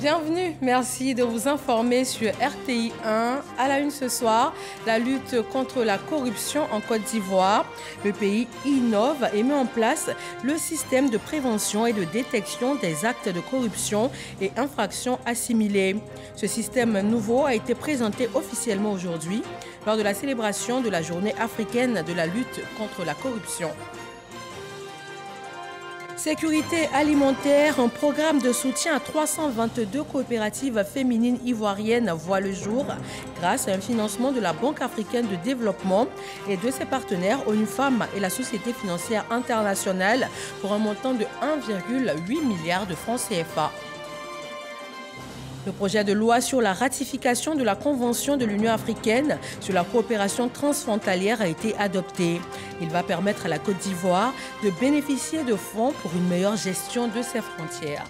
Bienvenue, merci de vous informer sur RTI 1. À la une ce soir, la lutte contre la corruption en Côte d'Ivoire. Le pays innove et met en place le système de prévention et de détection des actes de corruption et infractions assimilées. Ce système nouveau a été présenté officiellement aujourd'hui lors de la célébration de la Journée africaine de la lutte contre la corruption. Sécurité alimentaire, un programme de soutien à 322 coopératives féminines ivoiriennes voit le jour grâce à un financement de la Banque africaine de développement et de ses partenaires ONU Femmes et la Société financière internationale pour un montant de 1,8 milliard de francs CFA. Le projet de loi sur la ratification de la Convention de l'Union africaine sur la coopération transfrontalière a été adopté. Il va permettre à la Côte d'Ivoire de bénéficier de fonds pour une meilleure gestion de ses frontières.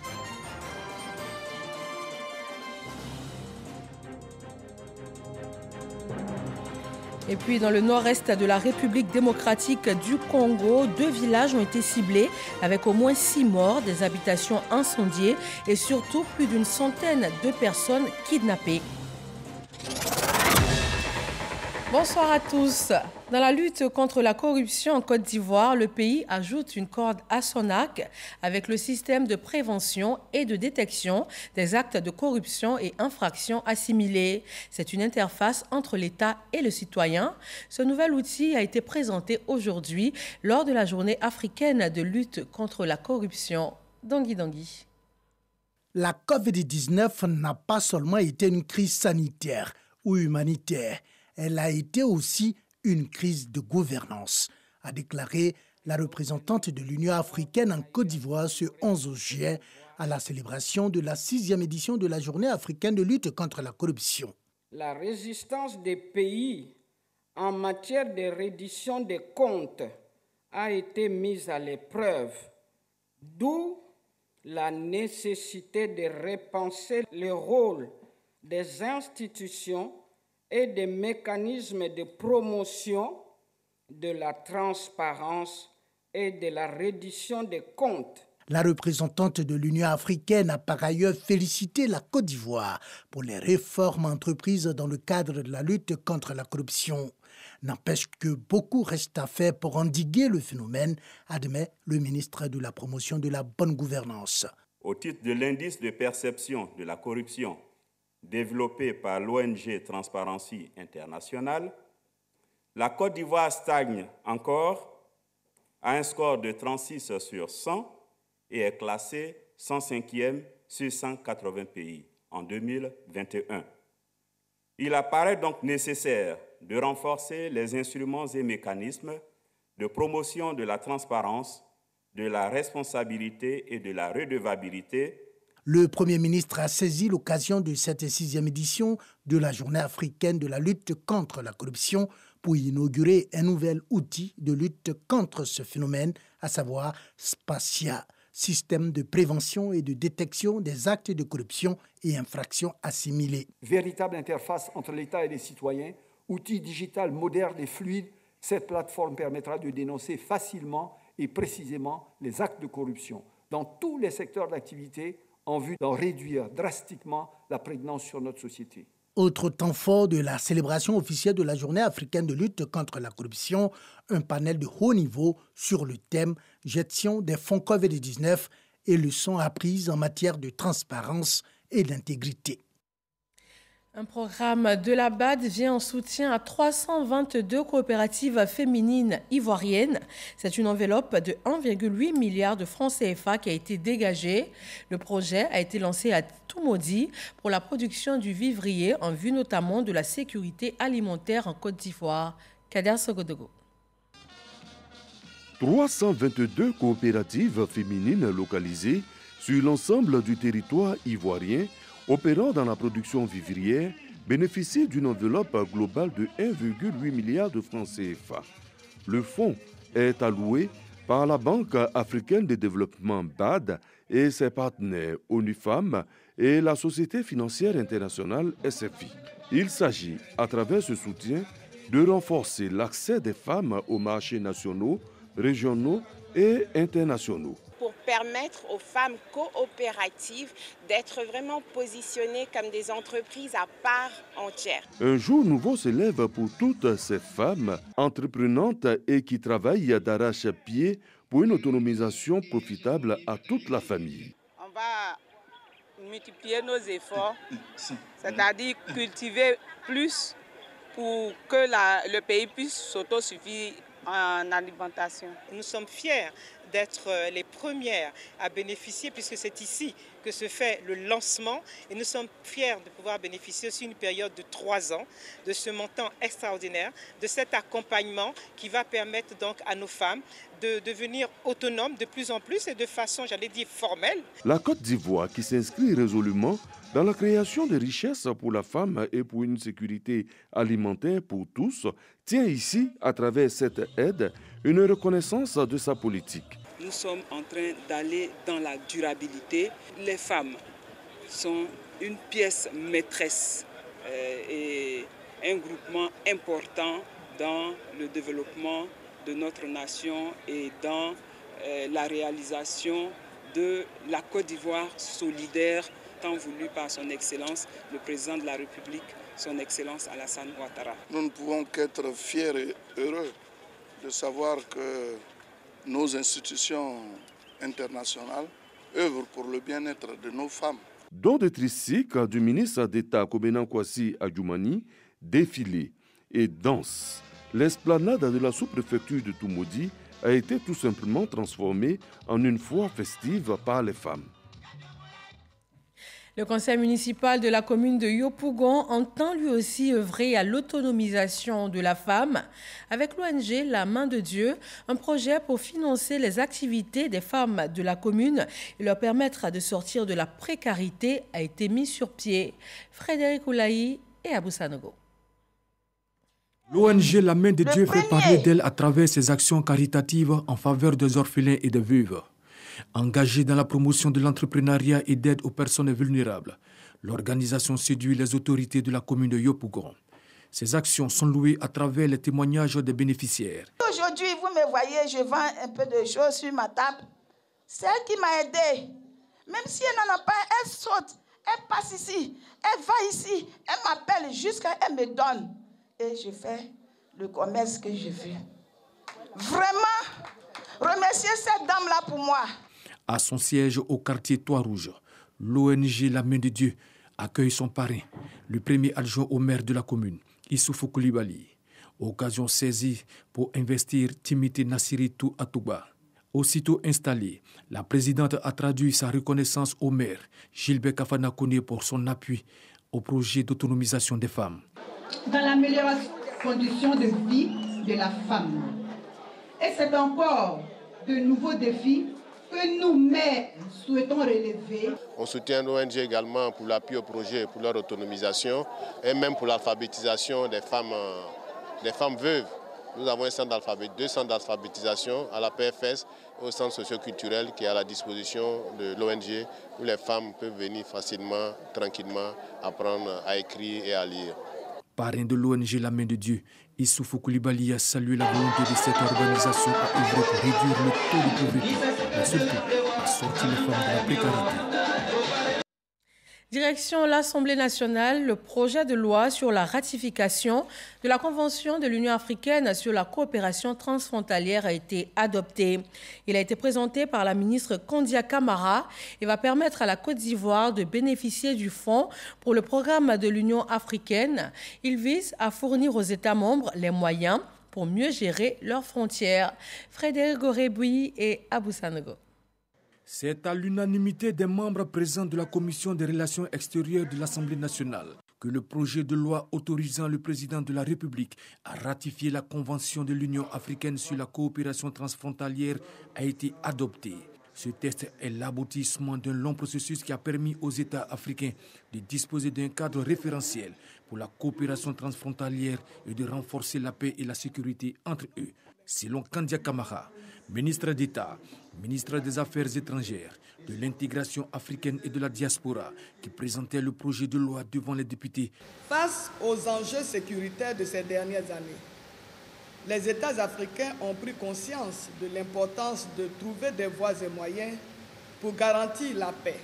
Et puis dans le nord-est de la République démocratique du Congo, 2 villages ont été ciblés avec au moins 6 morts, des habitations incendiées et surtout plus d'une centaine de personnes kidnappées. Bonsoir à tous. Dans la lutte contre la corruption en Côte d'Ivoire, le pays ajoute une corde à son arc avec le système de prévention et de détection des actes de corruption et infractions assimilées. C'est une interface entre l'État et le citoyen. Ce nouvel outil a été présenté aujourd'hui lors de la Journée africaine de lutte contre la corruption. Dangui. La COVID-19 n'a pas seulement été une crise sanitaire ou humanitaire. Elle a été aussi une crise de gouvernance, a déclaré la représentante de l'Union africaine en Côte d'Ivoire ce 11 juillet à la célébration de la 6e édition de la Journée africaine de lutte contre la corruption. La résistance des pays en matière de reddition des comptes a été mise à l'épreuve, d'où la nécessité de repenser le rôle des institutions et des mécanismes de promotion de la transparence et de la reddition des comptes. La représentante de l'Union africaine a par ailleurs félicité la Côte d'Ivoire pour les réformes entreprises dans le cadre de la lutte contre la corruption. N'empêche que beaucoup reste à faire pour endiguer le phénomène, admet le ministre de la Promotion de la bonne gouvernance. Au titre de l'indice de perception de la corruption développé par l'ONG Transparency International, la Côte d'Ivoire stagne encore à un score de 36 sur 100 et est classée 105e sur 180 pays en 2021. Il apparaît donc nécessaire de renforcer les instruments et mécanismes de promotion de la transparence, de la responsabilité et de la redevabilité. Le Premier ministre a saisi l'occasion de cette 6e édition de la Journée africaine de la lutte contre la corruption pour inaugurer un nouvel outil de lutte contre ce phénomène, à savoir SPACIA, système de prévention et de détection des actes de corruption et infractions assimilées. Véritable interface entre l'État et les citoyens, outil digital moderne et fluide, cette plateforme permettra de dénoncer facilement et précisément les actes de corruption dans tous les secteurs d'activité, en vue d'en réduire drastiquement la prégnance sur notre société. Autre temps fort de la célébration officielle de la Journée africaine de lutte contre la corruption, un panel de haut niveau sur le thème « Gestion des fonds COVID-19 et leçons apprises en matière de transparence et d'intégrité ». Un programme de la BAD vient en soutien à 322 coopératives féminines ivoiriennes. C'est une enveloppe de 1,8 milliard de francs CFA qui a été dégagée. Le projet a été lancé à Toumoudi pour la production du vivrier en vue notamment de la sécurité alimentaire en Côte d'Ivoire. Kader Sogodogo. 322 coopératives féminines localisées sur l'ensemble du territoire ivoirien opérant dans la production vivrière bénéficient d'une enveloppe globale de 1,8 milliard de francs CFA. Le fonds est alloué par la Banque africaine de développement BAD et ses partenaires ONU Femmes et la Société financière internationale SFI. Il s'agit, à travers ce soutien, de renforcer l'accès des femmes aux marchés nationaux, régionaux et internationaux. Pour permettre aux femmes coopératives d'être vraiment positionnées comme des entreprises à part entière. Un jour nouveau se lève pour toutes ces femmes entreprenantes et qui travaillent d'arrache-pied pour une autonomisation profitable à toute la famille. On va multiplier nos efforts, c'est-à-dire cultiver plus pour que le pays puisse s'autosuffire en alimentation. Nous sommes fiers d'être les premières à bénéficier, puisque c'est ici que se fait le lancement, et nous sommes fiers de pouvoir bénéficier aussi une période de 3 ans de ce montant extraordinaire, de cet accompagnement qui va permettre donc à nos femmes de devenir autonomes de plus en plus et de façon, j'allais dire, formelle. La Côte d'Ivoire, qui s'inscrit résolument dans la création de richesses pour la femme et pour une sécurité alimentaire pour tous, tient ici, à travers cette aide, une reconnaissance de sa politique. Nous sommes en train d'aller dans la durabilité. Les femmes sont une pièce maîtresse et un groupement important dans le développement de notre nation et dans la réalisation de la Côte d'Ivoire solidaire, tant voulue par son Excellence, le Président de la République, son Excellence Alassane Ouattara. Nous ne pouvons qu'être fiers et heureux de savoir que nos institutions internationales œuvrent pour le bien-être de nos femmes. Don de tricycle du ministre d'État Kobenan Kwasi Adjoumani, défilé et danse. L'esplanade de la sous-préfecture de Toumoudi a été tout simplement transformée en une foire festive par les femmes. Le conseil municipal de la commune de Yopougon entend lui aussi œuvrer à l'autonomisation de la femme avec l'ONG La Main de Dieu, un projet pour financer les activités des femmes de la commune et leur permettre de sortir de la précarité a été mis sur pied. Frédéric Oulaï et Abou Sanogo. L'ONG La Main de Dieu fait parler d'elle à travers ses actions caritatives en faveur des orphelins et des veuves. Engagée dans la promotion de l'entrepreneuriat et d'aide aux personnes vulnérables, l'organisation séduit les autorités de la commune de Yopougon. Ces actions sont louées à travers les témoignages des bénéficiaires. Aujourd'hui, vous me voyez, je vends un peu de choses sur ma table. C'est elle qui m'a aidée. Même si elle n'en a pas, elle saute, elle passe ici, elle va ici, elle m'appelle jusqu'à elle me donne. Et je fais le commerce que je veux. Vraiment, remerciez cette dame-là pour moi. À son siège au quartier Trois-Rouges, l'ONG La Main de Dieu accueille son parrain, le premier adjoint au maire de la commune, Issoufou Koulibaly. Occasion saisie pour investir Timité Nassiritou Atouba. Aussitôt installée, la présidente a traduit sa reconnaissance au maire, Gilbert Kafana Koné, pour son appui au projet d'autonomisation des femmes. Dans l'amélioration des conditions de vie de la femme. Et c'est encore de nouveaux défis que nous, maires, souhaitons relever. On soutient l'ONG également pour l'appui au projet, pour leur autonomisation et même pour l'alphabétisation des femmes veuves. Nous avons deux centres d'alphabétisation à la PFS et au centre socioculturel qui est à la disposition de l'ONG où les femmes peuvent venir facilement, tranquillement apprendre à écrire et à lire. Parrain de l'ONG La Main de Dieu, Issoufou Koulibaly a salué la volonté de cette organisation à œuvrer pour réduire le taux de pauvreté, mais surtout à sortir les femmes de la précarité. Direction l'Assemblée nationale, le projet de loi sur la ratification de la Convention de l'Union africaine sur la coopération transfrontalière a été adopté. Il a été présenté par la ministre Kondia Camara et va permettre à la Côte d'Ivoire de bénéficier du fonds pour le programme de l'Union africaine. Il vise à fournir aux États membres les moyens pour mieux gérer leurs frontières. Frédéric Goréboui et Abou Sanogo. C'est à l'unanimité des membres présents de la Commission des relations extérieures de l'Assemblée nationale que le projet de loi autorisant le président de la République à ratifier la Convention de l'Union africaine sur la coopération transfrontalière a été adopté. Ce texte est l'aboutissement d'un long processus qui a permis aux États africains de disposer d'un cadre référentiel pour la coopération transfrontalière et de renforcer la paix et la sécurité entre eux. Selon Kondia Camara, ministre d'État, ministre des Affaires étrangères, de l'intégration africaine et de la diaspora, qui présentait le projet de loi devant les députés. Face aux enjeux sécuritaires de ces dernières années, les États africains ont pris conscience de l'importance de trouver des voies et moyens pour garantir la paix,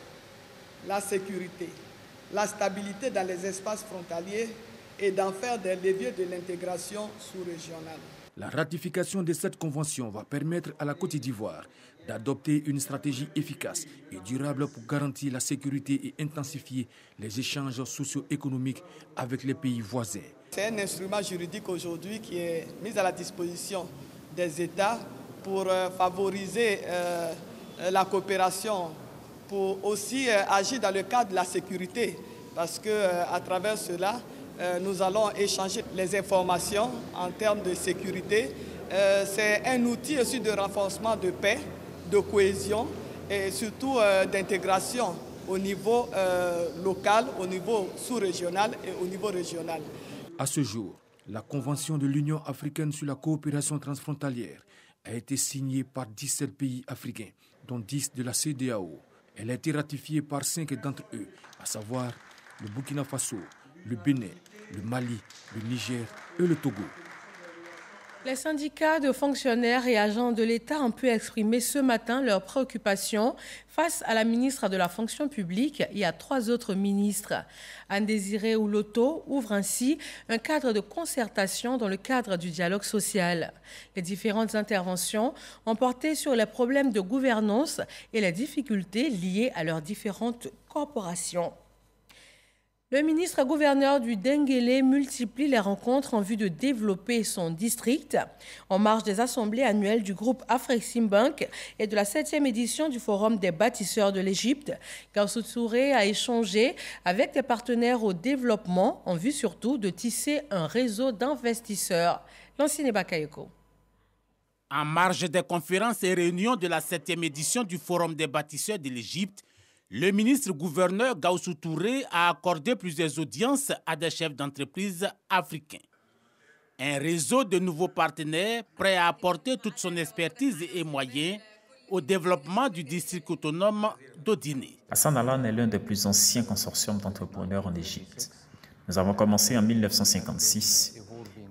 la sécurité, la stabilité dans les espaces frontaliers et d'en faire des leviers de l'intégration sous-régionale. La ratification de cette convention va permettre à la Côte d'Ivoire d'adopter une stratégie efficace et durable pour garantir la sécurité et intensifier les échanges socio-économiques avec les pays voisins. C'est un instrument juridique aujourd'hui qui est mis à la disposition des États pour favoriser la coopération, pour aussi agir dans le cadre de la sécurité, parce qu'à travers cela, nous allons échanger les informations en termes de sécurité. C'est un outil aussi de renforcement de paix, de cohésion et surtout d'intégration au niveau local, au niveau sous-régional et au niveau régional. À ce jour, la Convention de l'Union africaine sur la coopération transfrontalière a été signée par 17 pays africains, dont 10 de la CEDEAO. Elle a été ratifiée par 5 d'entre eux, à savoir le Burkina Faso, le Bénin, le Mali, le Niger et le Togo. Les syndicats de fonctionnaires et agents de l'État ont pu exprimer ce matin leurs préoccupations face à la ministre de la fonction publique et à 3 autres ministres. Anne-Désirée Ouloto ouvre ainsi un cadre de concertation dans le cadre du dialogue social. Les différentes interventions ont porté sur les problèmes de gouvernance et les difficultés liées à leurs différentes corporations. Le ministre-gouverneur du Denguélé multiplie les rencontres en vue de développer son district. En marge des assemblées annuelles du groupe Afreximbank et de la 7e édition du Forum des bâtisseurs de l'Égypte, Gaussou Touré a échangé avec des partenaires au développement en vue surtout de tisser un réseau d'investisseurs. Lancine Bakayoko. En marge des conférences et réunions de la 7e édition du Forum des bâtisseurs de l'Égypte, le ministre-gouverneur Gaussou Touré a accordé plusieurs audiences à des chefs d'entreprise africains. Un réseau de nouveaux partenaires prêts à apporter toute son expertise et moyens au développement du district autonome d'Odiné. Hassan Alan est l'un des plus anciens consortiums d'entrepreneurs en Égypte. Nous avons commencé en 1956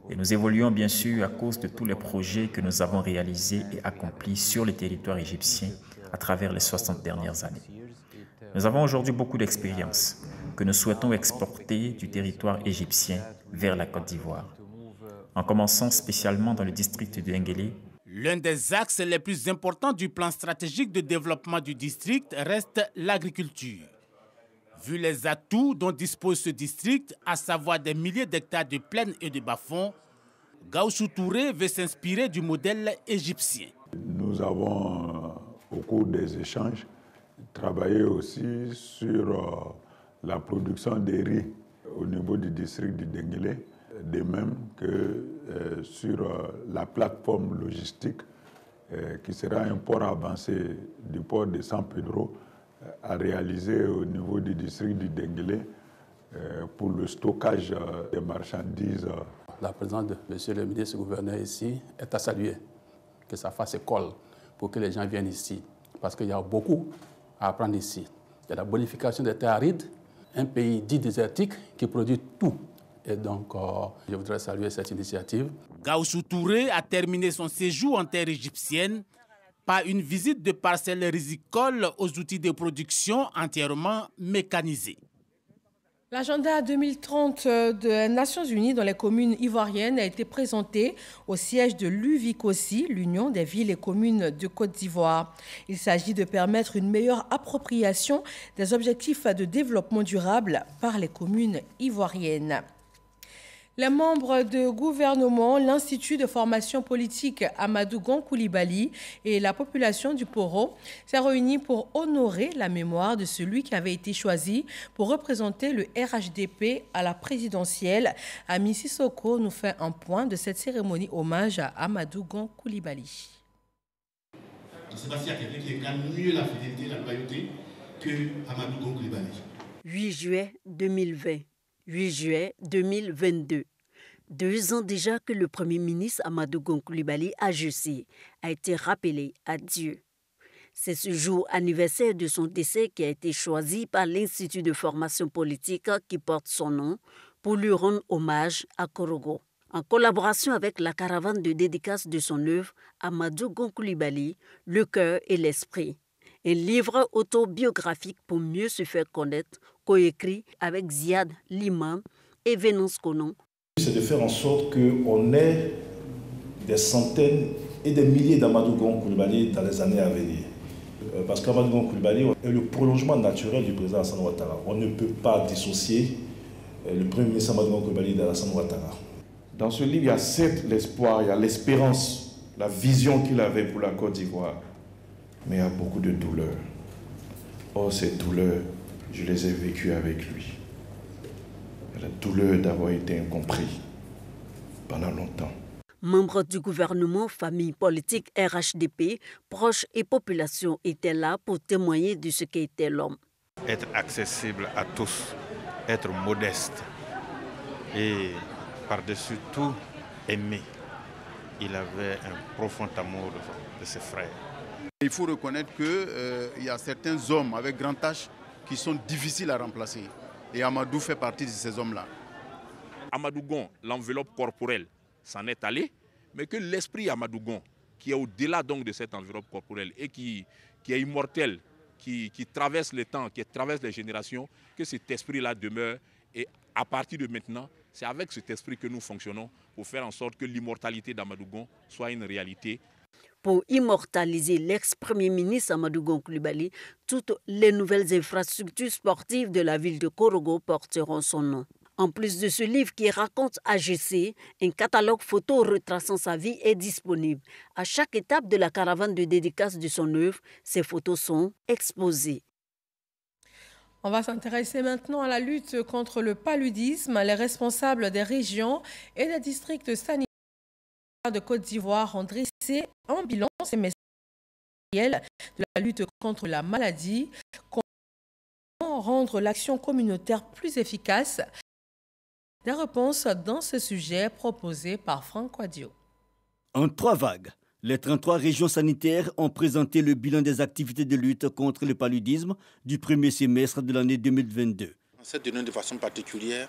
et nous évoluons bien sûr à cause de tous les projets que nous avons réalisés et accomplis sur le territoire égyptien à travers les 60 dernières années. Nous avons aujourd'hui beaucoup d'expérience que nous souhaitons exporter du territoire égyptien vers la Côte d'Ivoire, en commençant spécialement dans le district de Denguélé. L'un des axes les plus importants du plan stratégique de développement du district reste l'agriculture. Vu les atouts dont dispose ce district, à savoir des milliers d'hectares de plaines et de bas-fonds, Gaussou Touré veut s'inspirer du modèle égyptien. Nous avons, au cours des échanges, travailler aussi sur la production de riz au niveau du district du Denguélé, de même que sur la plateforme logistique qui sera un port avancé du port de San Pedro à réaliser au niveau du district du Denguélé pour le stockage des marchandises. La présence de M. le ministre-gouverneur ici est à saluer, que ça fasse école pour que les gens viennent ici, parce qu'il y a beaucoup à apprendre ici. Il y a la bonification des terres arides, un pays dit désertique qui produit tout. Et donc, je voudrais saluer cette initiative. Gaussou Touré a terminé son séjour en terre égyptienne par une visite de parcelles rizicoles aux outils de production entièrement mécanisés. L'agenda 2030 des Nations Unies dans les communes ivoiriennes a été présenté au siège de l'UVICOSI, l'Union des villes et communes de Côte d'Ivoire. Il s'agit de permettre une meilleure appropriation des objectifs de développement durable par les communes ivoiriennes. Les membres de gouvernement, l'Institut de formation politique Amadou Gon Coulibaly et la population du Poro s'est réunis pour honorer la mémoire de celui qui avait été choisi pour représenter le RHDP à la présidentielle. Ami Sissoko nous fait un point de cette cérémonie hommage à Amadou Gon Coulibaly. Je ne sais pas s'il y a quelqu'un qui incarne mieux la fidélité et la loyauté que Amadou Gon Coulibaly. 8 juillet 2020. 8 juillet 2022. 2 ans déjà que le Premier ministre Amadou Gon Coulibaly AGC a été rappelé à Dieu. C'est ce jour anniversaire de son décès qui a été choisi par l'Institut de formation politique qui porte son nom pour lui rendre hommage à Korogo. En collaboration avec la caravane de dédicace de son œuvre, Amadou Gon Coulibaly, le cœur et l'esprit. Un livre autobiographique pour mieux se faire connaître, coécrit avec Ziad Limam et Vénus Konon. C'est de faire en sorte qu'on ait des centaines et des milliers d'Amadou Gon Coulibaly dans les années à venir. Parce qu'Amadou Gon Coulibaly est le prolongement naturel du président Alassane Ouattara. On ne peut pas dissocier le premier ministre Amadou Gon Coulibaly d'Alassane Ouattara. Dans ce livre, il y a certes l'espoir, il y a l'espérance, la vision qu'il avait pour la Côte d'Ivoire, mais il y a beaucoup de douleurs. Or, ces douleurs, je les ai vécues avec lui. La douleur d'avoir été incompris pendant longtemps. Membres du gouvernement, famille politique, RHDP, proches et population étaient là pour témoigner de ce qu'était l'homme. Être accessible à tous, être modeste et par-dessus tout aimer. Il avait un profond amour de ses frères. Il faut reconnaître qu'il y a certains hommes avec grand H qui sont difficiles à remplacer. Et Amadou fait partie de ces hommes-là. Amadou Gon, l'enveloppe corporelle, s'en est allé, mais que l'esprit Amadou Gon, qui est au-delà donc de cette enveloppe corporelle et qui est immortel, qui traverse le temps, qui traverse les générations, que cet esprit-là demeure. Et à partir de maintenant, c'est avec cet esprit que nous fonctionnons pour faire en sorte que l'immortalité d'Amadou Gon soit une réalité. Pour immortaliser l'ex-premier ministre Amadou Gon Coulibaly, toutes les nouvelles infrastructures sportives de la ville de Korogo porteront son nom. En plus de ce livre qui raconte AGC, un catalogue photo retraçant sa vie est disponible. À chaque étape de la caravane de dédicace de son œuvre, ces photos sont exposées. On va s'intéresser maintenant à la lutte contre le paludisme. Les responsables des régions et des districts sanitaires de Côte d'Ivoire ont dressé un bilan semestriel de la lutte contre la maladie. Comment rendre l'action communautaire plus efficace? Des réponses dans ce sujet proposées par Franck Quadio. En 3 vagues, les 33 régions sanitaires ont présenté le bilan des activités de lutte contre le paludisme du premier semestre de l'année 2022. Cette année, de façon particulière,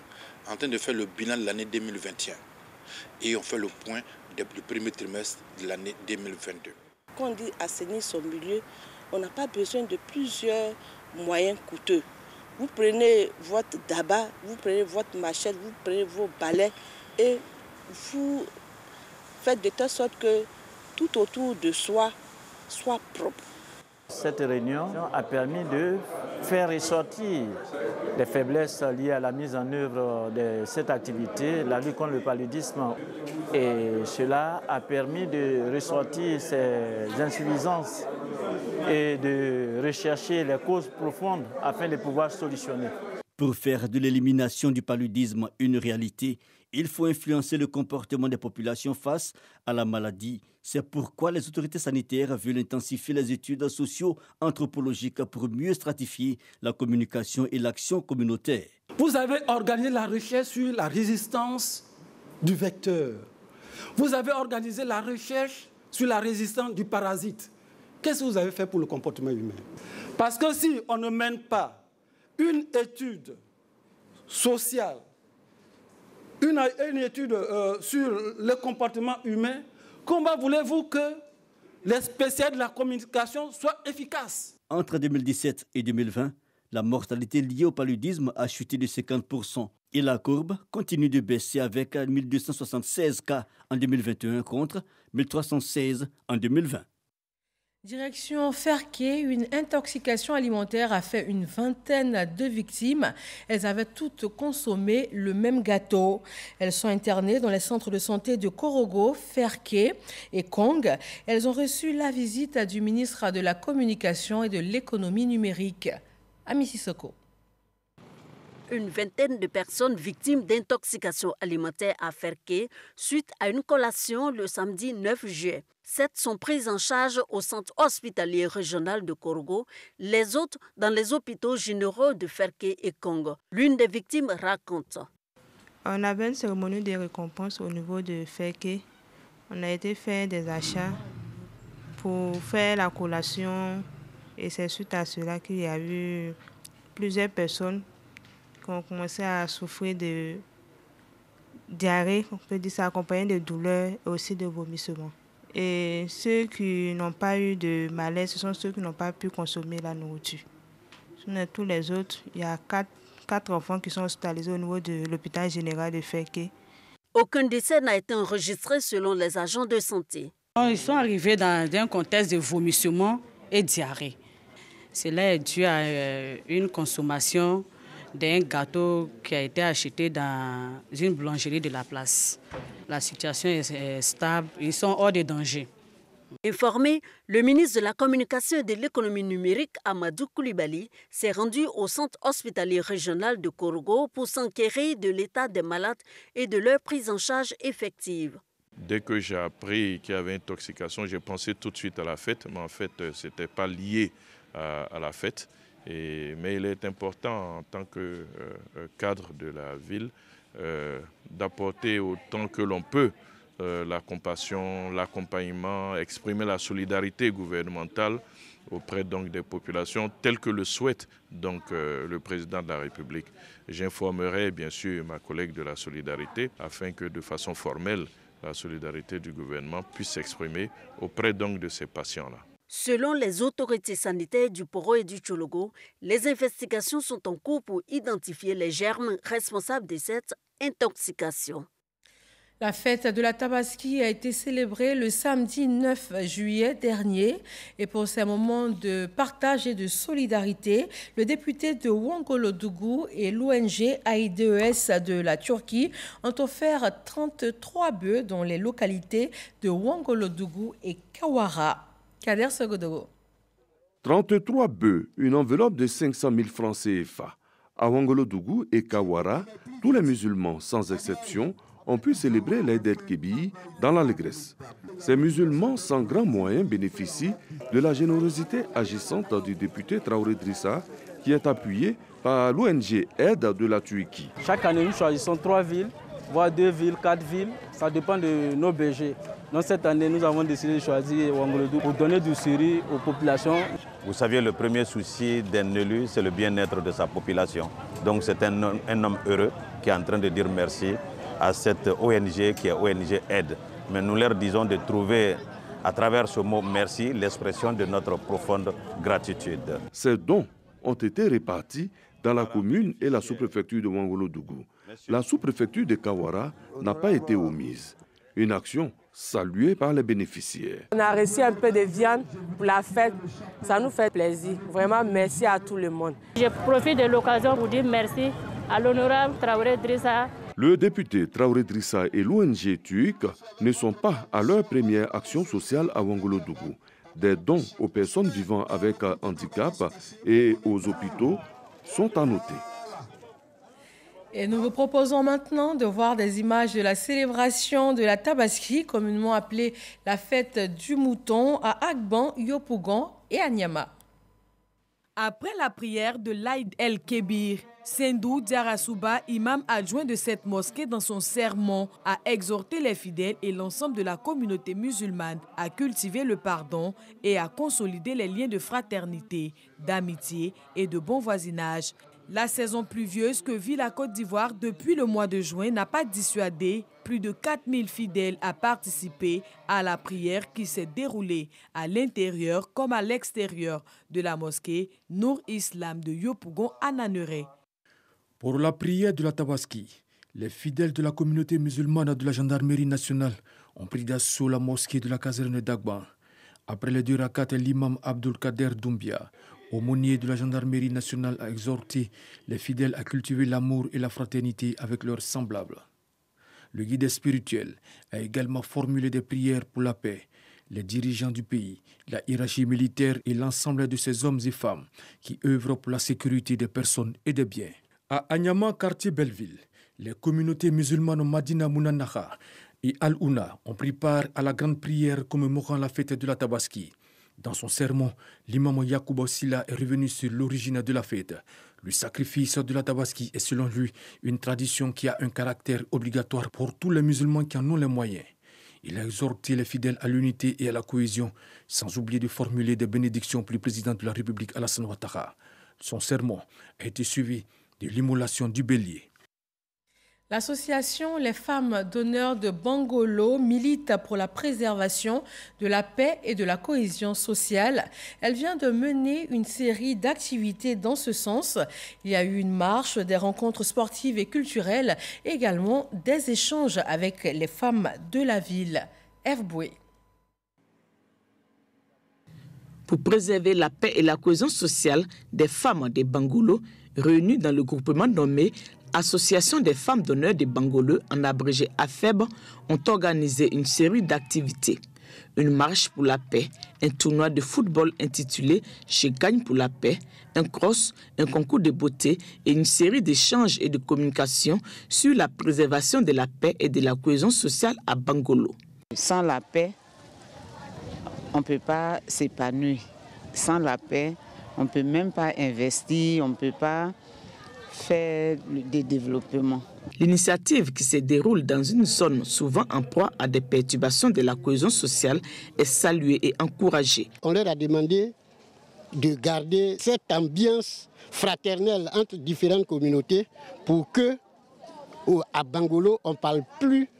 en train de faire le bilan de l'année 2021. Et on fait le point du premier trimestre de l'année 2022. Quand on dit assainir son milieu, on n'a pas besoin de plusieurs moyens coûteux. Vous prenez votre daba, vous prenez votre machette, vous prenez vos balais et vous faites de telle sorte que tout autour de soi soit propre. Cette réunion a permis de faire ressortir les faiblesses liées à la mise en œuvre de cette activité, la lutte contre le paludisme. Et cela a permis de ressortir ces insuffisances et de rechercher les causes profondes afin de pouvoir solutionner. Pour faire de l'élimination du paludisme une réalité, il faut influencer le comportement des populations face à la maladie. C'est pourquoi les autorités sanitaires veulent intensifier les études socio-anthropologiques pour mieux stratifier la communication et l'action communautaire. Vous avez organisé la recherche sur la résistance du vecteur. Vous avez organisé la recherche sur la résistance du parasite. Qu'est-ce que vous avez fait pour le comportement humain? Parce que si on ne mène pas une étude sociale, une étude sur le comportement humain, comment voulez-vous que les spécialistes de la communication soient efficaces? Entre 2017 et 2020, la mortalité liée au paludisme a chuté de 50% et la courbe continue de baisser avec 1276 cas en 2021 contre 1316 en 2020. Direction Ferké, une intoxication alimentaire a fait une vingtaine de victimes. Elles avaient toutes consommé le même gâteau. Elles sont internées dans les centres de santé de Korogo, Ferké et Kong. Elles ont reçu la visite du ministre de la Communication et de l'Économie numérique, Ami Sissoko. Une vingtaine de personnes victimes d'intoxication alimentaire à Ferké suite à une collation le samedi 9 juillet. 7 sont prises en charge au centre hospitalier régional de Korogo, les autres dans les hôpitaux généraux de Ferké et Kong. L'une des victimes raconte. On avait une cérémonie de récompense au niveau de Ferké. On a été faire des achats pour faire la collation et c'est suite à cela qu'il y a eu plusieurs personnes qui ont commencé à souffrir de diarrhée, on peut dire ça, accompagné de douleurs et aussi de vomissements. Et ceux qui n'ont pas eu de malaise, ce sont ceux qui n'ont pas pu consommer la nourriture. Sinon, tous les autres, il y a quatre enfants qui sont hospitalisés au niveau de l'hôpital général de Féké. Aucun décès n'a été enregistré selon les agents de santé. Ils sont arrivés dans un contexte de vomissement et diarrhée. Cela est dû à une consommation d'un gâteau qui a été acheté dans une boulangerie de la place. La situation est stable, ils sont hors de danger. Informé, le ministre de la Communication et de l'économie numérique, Amadou Coulibaly, s'est rendu au centre hospitalier régional de Korogo pour s'enquérir de l'état des malades et de leur prise en charge effective. Dès que j'ai appris qu'il y avait intoxication, j'ai pensé tout de suite à la fête, mais en fait, ce n'était pas lié à la fête. Mais il est important en tant que cadre de la ville d'apporter autant que l'on peut la compassion, l'accompagnement, exprimer la solidarité gouvernementale auprès donc des populations telles que le souhaite donc le président de la République. J'informerai bien sûr ma collègue de la solidarité afin que de façon formelle la solidarité du gouvernement puisse s'exprimer auprès donc de ces patients-là. Selon les autorités sanitaires du Poro et du Tchologo, les investigations sont en cours pour identifier les germes responsables de cette intoxication. La fête de la Tabaski a été célébrée le samedi 9 juillet dernier. Et pour ces moments de partage et de solidarité, le député de Ouangolodougou et l'ONG AIDS de la Turquie ont offert 33 bœufs dans les localités de Ouangolodougou et Kawara. Kader Sogodogo. 33 bœufs, une enveloppe de 500 000 francs CFA. À Ouangolodougou et Kawara, tous les musulmans, sans exception, ont pu célébrer l'Aïd el-Kébir dans l'allégresse. Ces musulmans sans grands moyens bénéficient de la générosité agissante du député Traoré Drissa, qui est appuyé par l'ONG Aide de la Turquie. Chaque année, nous choisissons 3 villes, voire 2 villes, 4 villes. Ça dépend de nos bergers. Donc cette année, nous avons décidé de choisir Ouangolodougou pour donner du suri aux populations. Vous savez, le premier souci d'un élu, c'est le bien-être de sa population. Donc c'est un homme heureux qui est en train de dire merci à cette ONG qui est ONG Aide. Mais nous leur disons de trouver à travers ce mot merci l'expression de notre profonde gratitude. Ces dons ont été répartis dans la commune et la sous-préfecture de Ouangolodougou. La sous-préfecture de Kawara n'a pas été omise. Une action saluée par les bénéficiaires. On a reçu un peu de viande pour la fête. Ça nous fait plaisir. Vraiment, merci à tout le monde. Je profite de l'occasion pour dire merci à l'honorable Traoré Drissa. Le député Traoré Drissa et l'ONG TUIC ne sont pas à leur première action sociale à Ouangolodougou. Des dons aux personnes vivant avec handicap et aux hôpitaux sont à noter. Et nous vous proposons maintenant de voir des images de la célébration de la Tabaski, communément appelée la fête du mouton, à Agban, Yopougon et à Niama. Après la prière de l'Aïd el-Kébir, Sendou Diarasouba, imam adjoint de cette mosquée, dans son sermon, a exhorté les fidèles et l'ensemble de la communauté musulmane à cultiver le pardon et à consolider les liens de fraternité, d'amitié et de bon voisinage. La saison pluvieuse que vit la Côte d'Ivoire depuis le mois de juin n'a pas dissuadé plus de 4000 fidèles à participer à la prière qui s'est déroulée à l'intérieur comme à l'extérieur de la mosquée Nour Islam de Yopougon à Nanéré. Pour la prière de la Tabaski, les fidèles de la communauté musulmane de la gendarmerie nationale ont pris d'assaut la mosquée de la caserne d'Agban. Après les 2 rakats, l'imam Abdul Kader Doumbia, aumônier de la gendarmerie nationale, a exhorté les fidèles à cultiver l'amour et la fraternité avec leurs semblables. Le guide spirituel a également formulé des prières pour la paix. Les dirigeants du pays, la hiérarchie militaire et l'ensemble de ces hommes et femmes qui œuvrent pour la sécurité des personnes et des biens. À Anyama, quartier Belleville, les communautés musulmanes Madina Mounanaha et Al-Ouna ont pris part à la grande prière commémorant la fête de la Tabaski. Dans son sermon, l'imam Yacouba Silla est revenu sur l'origine de la fête. Le sacrifice de la Tabaski est selon lui une tradition qui a un caractère obligatoire pour tous les musulmans qui en ont les moyens. Il a exhorté les fidèles à l'unité et à la cohésion, sans oublier de formuler des bénédictions pour le président de la République Alassane Ouattara. Son sermon a été suivi de l'immolation du bélier. L'association Les Femmes d'honneur de Bangolo milite pour la préservation de la paix et de la cohésion sociale. Elle vient de mener une série d'activités dans ce sens. Il y a eu une marche, des rencontres sportives et culturelles, également des échanges avec les femmes de la ville. F. Boué. Pour préserver la paix et la cohésion sociale des femmes de Bangolo, réunies dans le groupement nommé Association des femmes d'honneur de Bangolo, en abrégé AFEB, ont organisé une série d'activités. Une marche pour la paix, un tournoi de football intitulé « Je gagne pour la paix », un cross, un concours de beauté et une série d'échanges et de communications sur la préservation de la paix et de la cohésion sociale à Bangolo. Sans la paix, on ne peut pas s'épanouir. Sans la paix, on ne peut même pas investir, on ne peut pas faire des développements. L'initiative qui se déroule dans une zone souvent en proie à des perturbations de la cohésion sociale est saluée et encouragée. On leur a demandé de garder cette ambiance fraternelle entre différentes communautés pour que, à Bangolo, on ne parle plus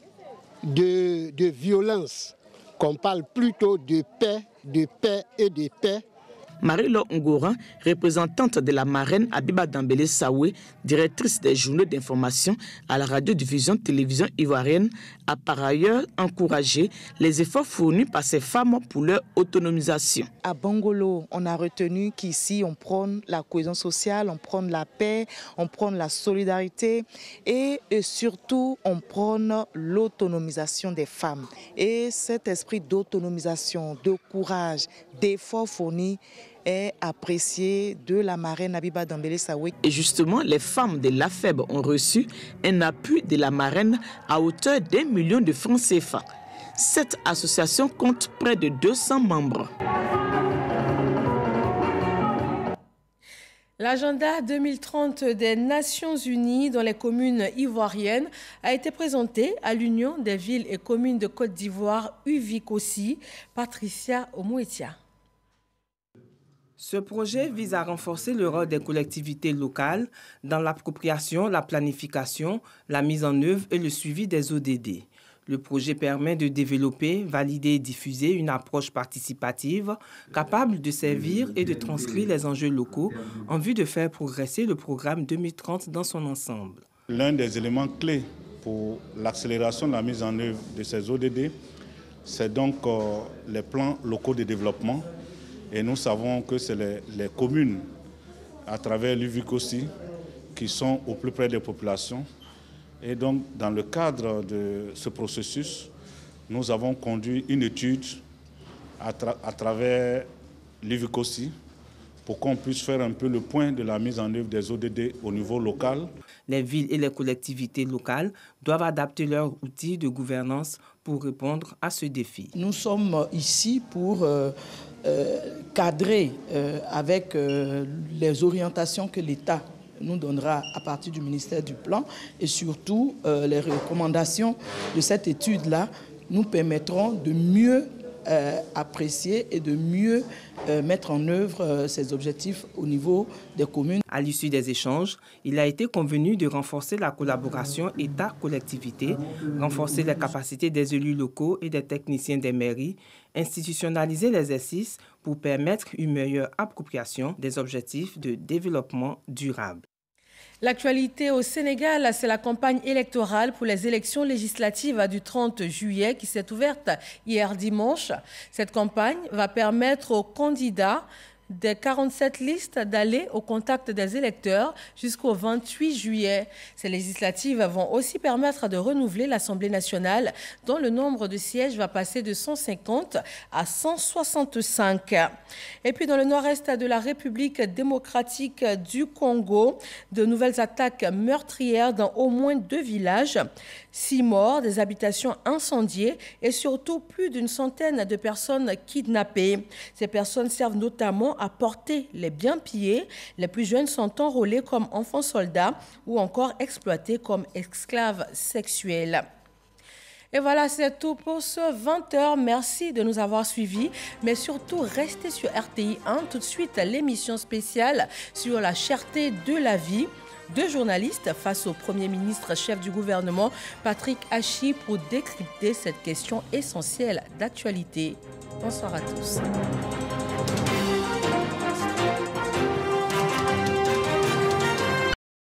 de violence, qu'on parle plutôt de paix et de paix. Marie-Laure Ngoran, représentante de la marraine Abiba Dambélé Saoué, directrice des journaux d'information à la radio-diffusion télévision ivoirienne, a par ailleurs encouragé les efforts fournis par ces femmes pour leur autonomisation. À Bangolo, on a retenu qu'ici, on prône la cohésion sociale, on prône la paix, on prône la solidarité et surtout, on prône l'autonomisation des femmes. Et cet esprit d'autonomisation, de courage, d'efforts fournis est apprécié de la marraine Abiba Dambélé Saoué. Et justement, les femmes de l'AFEB ont reçu un appui de la marraine à hauteur d'1 million de francs CFA. Cette association compte près de 200 membres. L'agenda 2030 des Nations Unies dans les communes ivoiriennes a été présenté à l'Union des villes et communes de Côte d'Ivoire, UVICOSI. Patricia Omouetia. Ce projet vise à renforcer le rôle des collectivités locales dans l'appropriation, la planification, la mise en œuvre et le suivi des ODD. Le projet permet de développer, valider et diffuser une approche participative capable de servir et de transcrire les enjeux locaux en vue de faire progresser le programme 2030 dans son ensemble. L'un des éléments clés pour l'accélération de la mise en œuvre de ces ODD, c'est donc les plans locaux de développement. Et nous savons que c'est les communes, à travers l'UVICOSI, qui sont au plus près des populations. Et donc, dans le cadre de ce processus, nous avons conduit une étude à travers l'UVICOSI pour qu'on puisse faire un peu le point de la mise en œuvre des ODD au niveau local. Les villes et les collectivités locales doivent adapter leurs outils de gouvernance pour répondre à ce défi. Nous sommes ici pour cadrer avec les orientations que l'État nous donnera à partir du ministère du Plan et surtout les recommandations de cette étude-là nous permettront de mieux apprécier et de mieux mettre en œuvre ces objectifs au niveau des communes. À l'issue des échanges, il a été convenu de renforcer la collaboration État-collectivité, renforcer les capacités des élus locaux et des techniciens des mairies, institutionnaliser l'exercice pour permettre une meilleure appropriation des objectifs de développement durable. L'actualité au Sénégal, c'est la campagne électorale pour les élections législatives du 30 juillet qui s'est ouverte hier dimanche. Cette campagne va permettre aux candidats des 47 listes d'aller au contact des électeurs jusqu'au 28 juillet. Ces législatives vont aussi permettre de renouveler l'Assemblée nationale dont le nombre de sièges va passer de 150 à 165. Et puis dans le nord-est de la République démocratique du Congo, de nouvelles attaques meurtrières dans au moins 2 villages. 6 morts, des habitations incendiées et surtout plus d'une centaine de personnes kidnappées. Ces personnes servent notamment à porter les biens pillés. Les plus jeunes sont enrôlés comme enfants soldats ou encore exploités comme esclaves sexuels. Et voilà, c'est tout pour ce 20h. Merci de nous avoir suivis, mais surtout restez sur RTI 1. Tout de suite, l'émission spéciale sur la cherté de la vie. 2 journalistes face au Premier ministre chef du gouvernement, Patrick Hachi, pour décrypter cette question essentielle d'actualité. Bonsoir à tous.